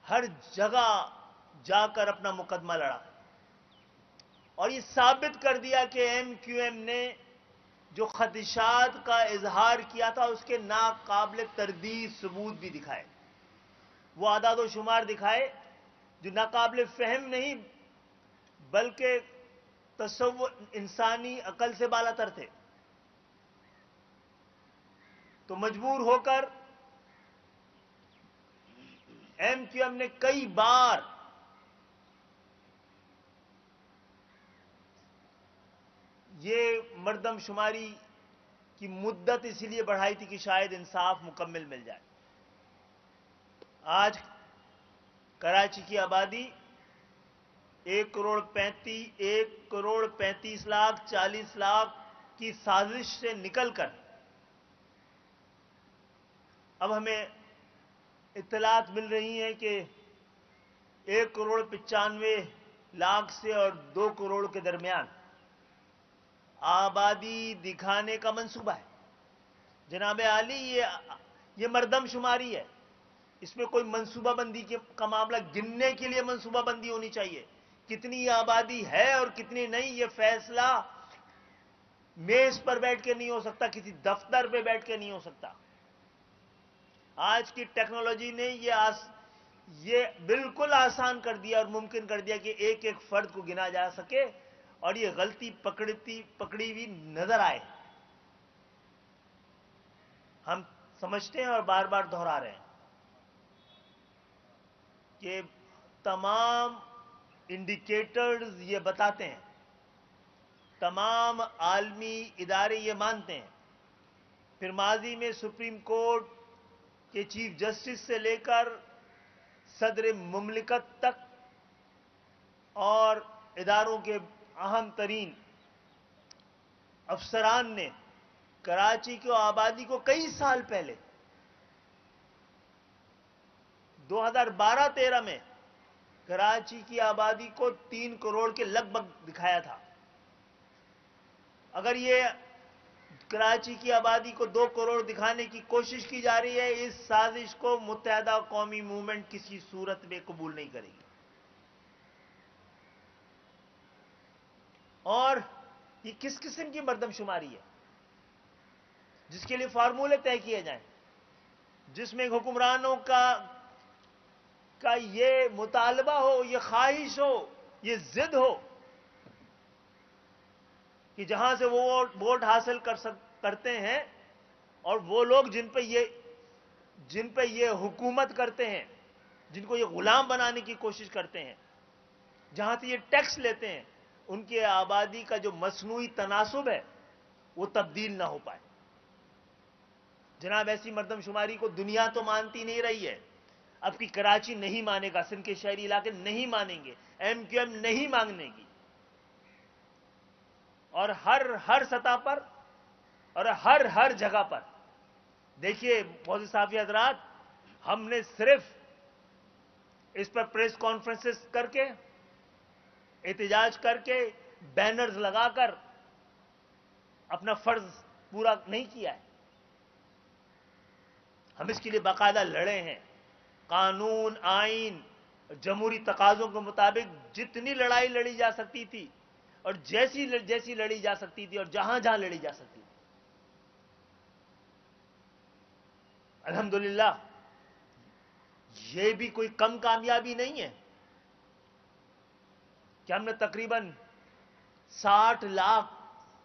ہر جگہ جا کر اپنا مقدمہ لڑا اور یہ ثابت کر دیا کہ ایم کیو ایم نے جو خدشات کا اظہار کیا تھا اس کے ناقابل تردید ثبوت بھی دکھائے، وہ اعداد و شمار دکھائے جو ناقابل فہم نہیں بلکہ تصور انسانی عقل سے بالا تر تھے۔ تو مجبور ہو کر ایم کیو ایم نے کئی بار یہ مردم شماری کی مدت اسی لیے بڑھائی تھی کہ شاید انصاف مکمل مل جائے۔ آج کراچی کی آبادی 1,35,40,00,000 کی سازش سے نکل کر اب ہمیں اطلاعات مل رہی ہیں کہ 1,95,00,000 سے اور 2 کروڑ کے درمیان آبادی دکھانے کا منصوبہ ہے۔ جناب عالی، یہ مردم شماری ہے، اس میں کوئی منصوبہ بندی کا معاملہ گننے کے لیے منصوبہ بندی ہونی چاہیے۔ کتنی آبادی ہے اور کتنی نہیں، یہ فیصلہ میز پر بیٹھ کے نہیں ہو سکتا، کسی دفتر پہ بیٹھ کے نہیں ہو سکتا۔ آج کی ٹیکنالوجی نے یہ بالکل آسان کر دیا اور ممکن کر دیا کہ ایک ایک فرد کو گنا جا سکے اور یہ غلطی پکڑی ہوئی نظر آئے۔ ہم سمجھتے ہیں اور بار بار دہرا رہے ہیں کہ تمام انڈیکیٹرز یہ بتاتے ہیں، تمام عالمی ادارے یہ مانتے ہیں، پھر ماضی میں سپریم کورٹ کے چیف جسٹس سے لے کر صدر مملکت تک اور اداروں کے اہم ترین افسران نے کراچی کی آبادی کو کئی سال پہلے 2012-13 میں کراچی کی آبادی کو 3 کروڑ کے لگ بھگ دکھایا تھا۔ اگر یہ کراچی کی آبادی کو 2 کروڑ دکھانے کی کوشش کی جا رہی ہے، اس سازش کو متحدہ قومی موومنٹ کسی صورت میں قبول نہیں کرے گی۔ اور یہ کس قسم کی مردم شماری ہے جس کے لیے فارمولے طے کیے جائیں، جس میں حکمرانوں کا یہ مطالبہ ہو، یہ خواہش ہو، یہ ضد ہو کہ جہاں سے وہ ووٹ حاصل کرتے ہیں اور وہ لوگ جن پہ یہ حکومت کرتے ہیں، جن کو یہ غلام بنانے کی کوشش کرتے ہیں، جہاں سے یہ ٹیکس لیتے ہیں، ان کی آبادی کا جو مصنوعی تناسب ہے وہ تبدیل نہ ہو پائے۔ جناب، ایسی مردم شماری کو دنیا تو مانتی نہیں رہی ہے، اب کی کراچی نہیں مانے گا، سندھ کے شہری علاقے نہیں مانیں گے، ایم کیو ایم نہیں مانگنے گی، اور ہر سطح پر اور ہر جگہ پر دیکھیے معزز صحافی حضرات، ہم نے صرف اس پر پریس کانفرنسز کر کے، احتجاج کر کے، بینرز لگا کر اپنا فرض پورا نہیں کیا ہے، ہم اس کے لیے باقاعدہ لڑے ہیں۔ قانون، آئین، جمہوری تقاضوں کے مطابق جتنی لڑائی لڑی جا سکتی تھی اور جیسی لڑی جا سکتی تھی اور جہاں لڑی جا سکتی تھی، الحمدللہ یہ بھی کوئی کم کامیابی نہیں ہے کہ ہم نے تقریباً 60 لاکھ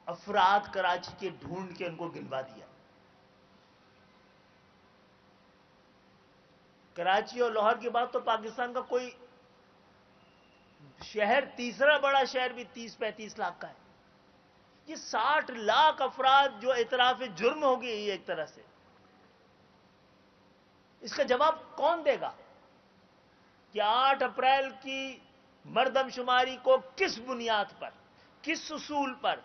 افراد کراچی کے ڈھونڈ کے ان کو گنوا دیا۔ کراچی اور لاہور کے بعد تو پاکستان کا کوئی شہر، تیسرا بڑا شہر بھی 30-35 لاکھ کا ہے۔ یہ 60 لاکھ افراد جو اعتراف جرم ہو گئی ہے ایک طرح سے، اس کا جواب کون دے گا کہ 8 اپریل کی مردم شماری کو کس بنیاد پر، کس اصول پر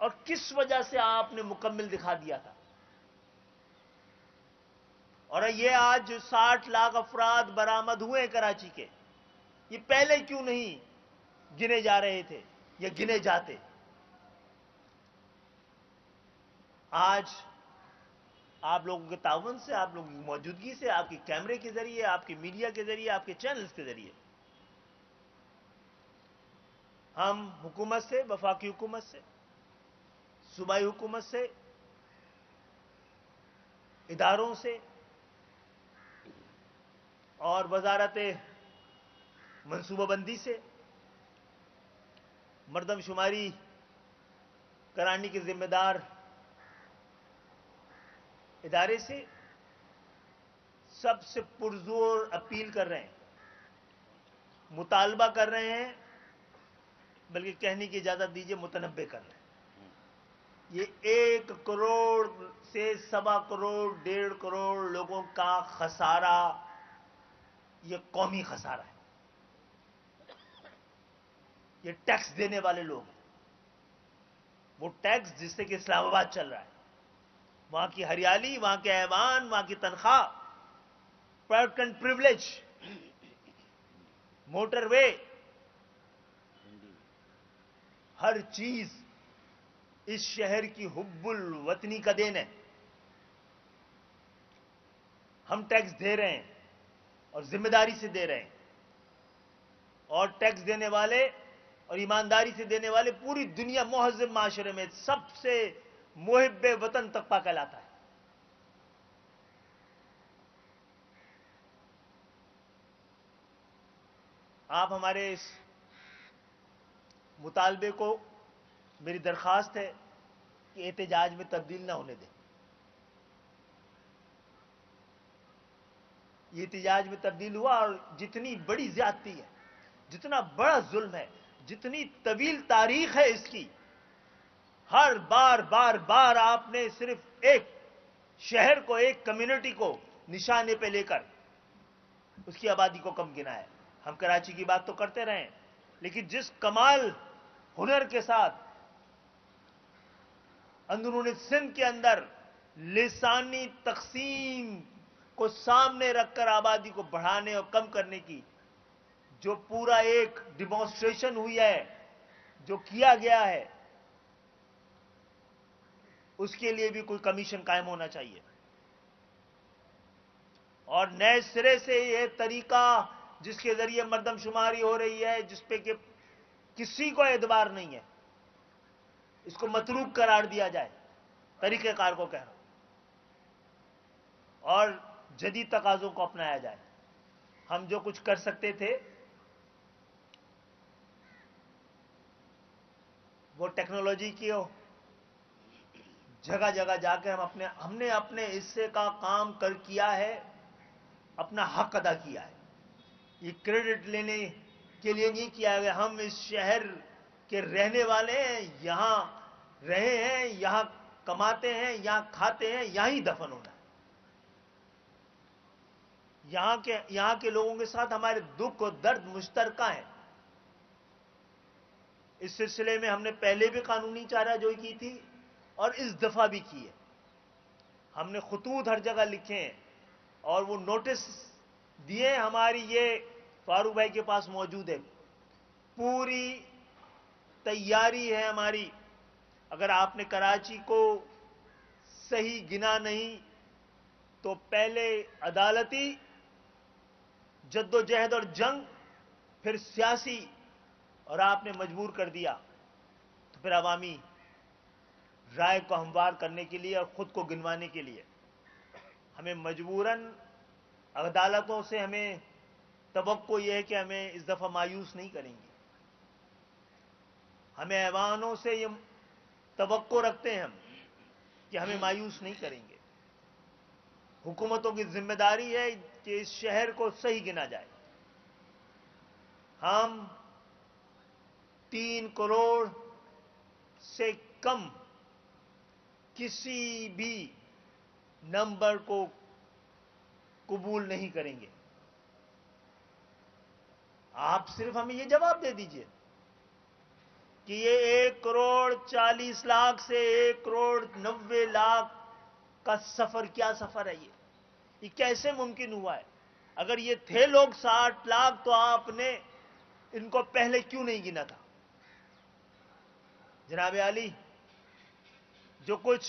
اور کس وجہ سے آپ نے مکمل دکھا دیا تھا؟ اور یہ آج جو 60 لاکھ افراد برآمد ہوئے کراچی کے، یہ پہلے کیوں نہیں گنے جا رہے تھے یا گنے جاتے؟ آج آپ لوگوں کے تعاون سے، آپ لوگوں کی موجودگی سے، آپ کی کیمرے کے ذریعے، آپ کی میڈیا کے ذریعے، آپ کے چینلز کے ذریعے ہم حکومت سے، وفاقی حکومت سے، صوبائی حکومت سے، اداروں سے اور وزارت منصوبہ بندی سے مردم شماری کرانے کے ذمہ دار ادارے سے سب سے پرزور اپیل کر رہے ہیں، مطالبہ کر رہے ہیں، بلکہ کہنے کی اجازت دیجیے متنبع کر رہے ہیں۔ یہ 1 کروڑ سے 1.25 کروڑ 1.5 کروڑ لوگوں کا خسارہ، یہ قومی خسارہ ہے۔ یہ ٹیکس دینے والے لوگ ہیں، وہ ٹیکس جس سے کہ اسلام آباد چل رہا ہے، وہاں کی ہریالی، وہاں کے ایوان، وہاں کی تنخواہ، پرائیویٹ اینڈ پریولیج، موٹر وے، ہر چیز اس شہر کی حب الوطنی کا دین ہے۔ ہم ٹیکس دے رہے ہیں اور ذمہ داری سے دے رہے ہیں، اور ٹیکس دینے والے اور ایمانداری سے دینے والے پوری دنیا مہذب معاشرے میں سب سے محب وطن طبقہ کہلاتا ہے۔ آپ ہمارے اس مطالبے کو، میری درخواست ہے کہ احتجاج میں تبدیل نہ ہونے دیں۔ یہ احتجاج میں تبدیل ہوا اور جتنی بڑی زیادتی ہے، جتنا بڑا ظلم ہے، جتنی طویل تاریخ ہے اس کی، ہر بار بار بار آپ نے صرف ایک شہر کو، ایک کمیونٹی کو نشانے پہ لے کر اس کی آبادی کو کم گنا ہے۔ ہم کراچی کی بات تو کرتے رہے، لیکن جس کمال ہنر کے ساتھ اندرون سندھ کے اندر لسانی تقسیم کو سامنے رکھ کر آبادی کو بڑھانے اور کم کرنے کی جو پورا ایک ڈیمانسٹریشن ہوئی ہے، جو کیا گیا ہے، اس کے لیے بھی کوئی کمیشن قائم ہونا چاہیے، اور نئے سرے سے یہ طریقہ جس کے ذریعے مردم شماری ہو رہی ہے، جس پہ کہ کسی کو اعتبار نہیں ہے، اس کو متروک قرار دیا جائے، طریقہ کار کو کہہ رہا ہوں، اور جدید تقاضوں کو اپنایا جائے۔ ہم جو کچھ کر سکتے تھے وہ ٹیکنالوجی کی جگہ جگہ جا کے ہم نے اپنے حصے کا کام کیا ہے، اپنا حق ادا کیا ہے۔ یہ کریڈٹ لینے کے لیے نہیں کیا گیا، ہم اس شہر کے رہنے والے ہیں، یہاں رہے ہیں، یہاں کماتے ہیں، یہاں کھاتے ہیں، یہاں ہی دفن ہونا ہے۔ یہاں کے لوگوں کے ساتھ ہمارے دکھ اور درد مشترکہ ہیں۔ اس سلسلے میں ہم نے پہلے بھی قانونی چارہ جوئی کی تھی اور اس دفعہ بھی کی ہے۔ ہم نے خطوط ہر جگہ لکھے ہیں اور وہ نوٹس دیے، ہماری یہ فاروق بھائی کے پاس موجود ہے، پوری تیاری ہے ہماری۔ اگر آپ نے کراچی کو صحیح گنا نہیں تو پہلے عدالتی جد و جہد اور جنگ، پھر سیاسی، اور آپ نے مجبور کر دیا، تو پھر عوامی رائے کو ہموار کرنے کے لیے اور خود کو گنوانے کے لیے ہمیں مجبوراً عدالتوں سے ہمیں توقع یہ ہے کہ ہمیں اس دفعہ مایوس نہیں کریں گے۔ ہمیں ایوانوں سے یہ توقع رکھتے ہیں ہم کہ ہمیں مایوس نہیں کریں گے۔ حکومتوں کی ذمہ داری ہے کہ اس شہر کو صحیح گنا جائے۔ ہم 3 کروڑ سے کم کسی بھی نمبر کو قبول نہیں کریں گے۔ آپ صرف ہمیں یہ جواب دے دیجئے کہ یہ 1,40,00,000 سے 1,90,00,000 کا سفر کیا سفر ہے؟ یہ کیسے ممکن ہوا ہے؟ اگر یہ تھے لوگ 60 لاکھ تو آپ نے ان کو پہلے کیوں نہیں گنا تھا؟ جناب عالی، جو کچھ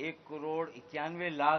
1,91,00,000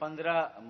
15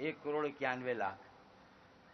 1,91,00,000।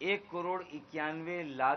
1,91,00,000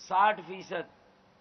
60%